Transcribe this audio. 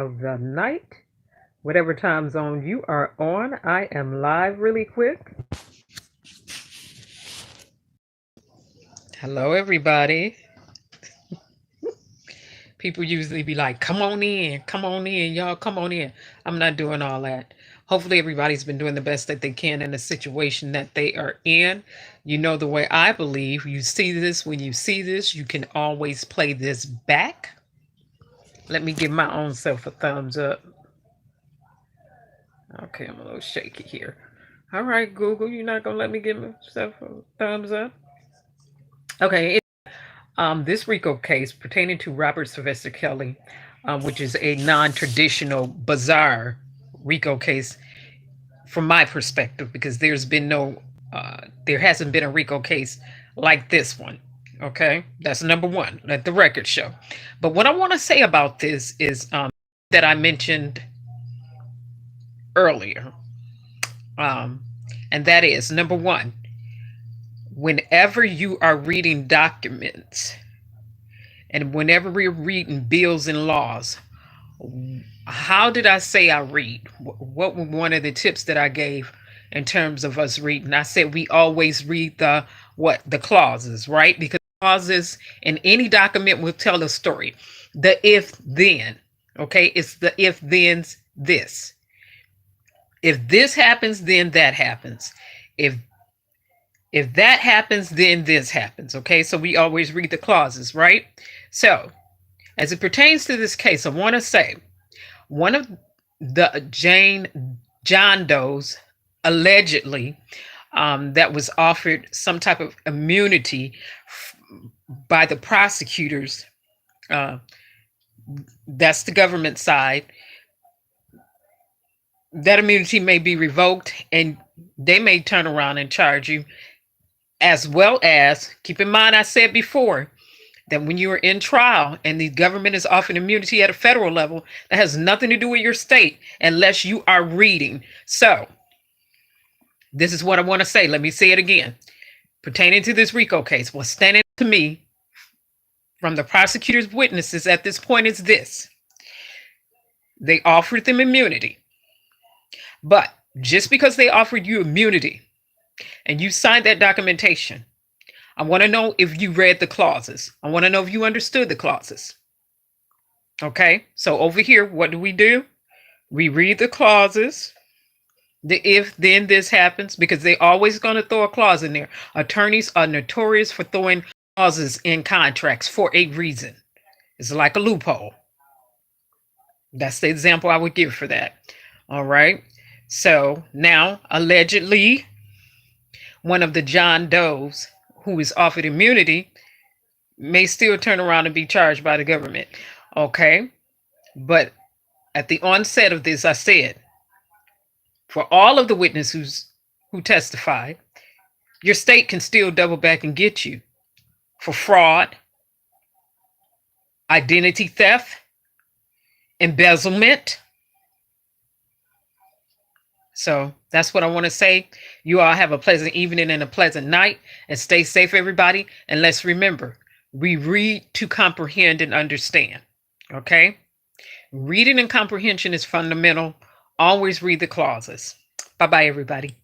of the night, whatever time zone you are on. I am live really quick. Hello, everybody. People usually be like, come on in, y'all, come on in. I'm not doing all that. Hopefully, everybody's been doing the best that they can in the situation that they are in. You know, the way I believe, you see this, when you see this, you can always play this back. Let me give my own self a thumbs up. Okay, I'm a little shaky here. All right, Google, you're not going to let me give myself a thumbs up? Okay, this RICO case pertaining to Robert Sylvester Kelly, which is a non-traditional, bizarre RICO case from my perspective, because there hasn't been a RICO case like this one. Okay, that's number one. Let the record show. But what I want to say about this is that I mentioned earlier, and that is number one. Whenever you are reading documents and whenever we're reading bills and laws, how did I say I read? What were one of the tips that I gave in terms of us reading? I said we always read the clauses, right? Because clauses in any document will tell a story. The if then, okay? It's the if then's this. If this happens, then that happens. If that happens, then this happens. Okay, so we always read the clauses, right? So, as it pertains to this case, I want to say one of the John Doe's allegedly that was offered some type of immunity by the prosecutors. That's the government side. That immunity may be revoked, and they may turn around and charge you. As well as, keep in mind, I said before that when you are in trial and the government is offering immunity at a federal level, that has nothing to do with your state unless you are reading. So, this is what I want to say. Let me say it again. Pertaining to this RICO case, what's standing to me from the prosecutor's witnesses at this point is this. They offered them immunity. But just because they offered you immunity and you signed that documentation, I want to know if you read the clauses. I want to know if you understood the clauses. Okay, so over here, what do? We read the clauses. The if then this happens, because they always going to throw a clause in there. Attorneys are notorious for throwing clauses in contracts for a reason. It's like a loophole. That's the example I would give for that. All right. So now, allegedly, one of the John Does who is offered immunity may still turn around and be charged by the government. Okay. But at the onset of this, I said, for all of the witnesses who testified, your state can still double back and get you for fraud, identity theft, embezzlement. So that's what I want to say. You all have a pleasant evening and a pleasant night, and stay safe, everybody. And let's remember, we read to comprehend and understand. Okay? Reading and comprehension is fundamental. Always read the clauses. Bye-bye, everybody.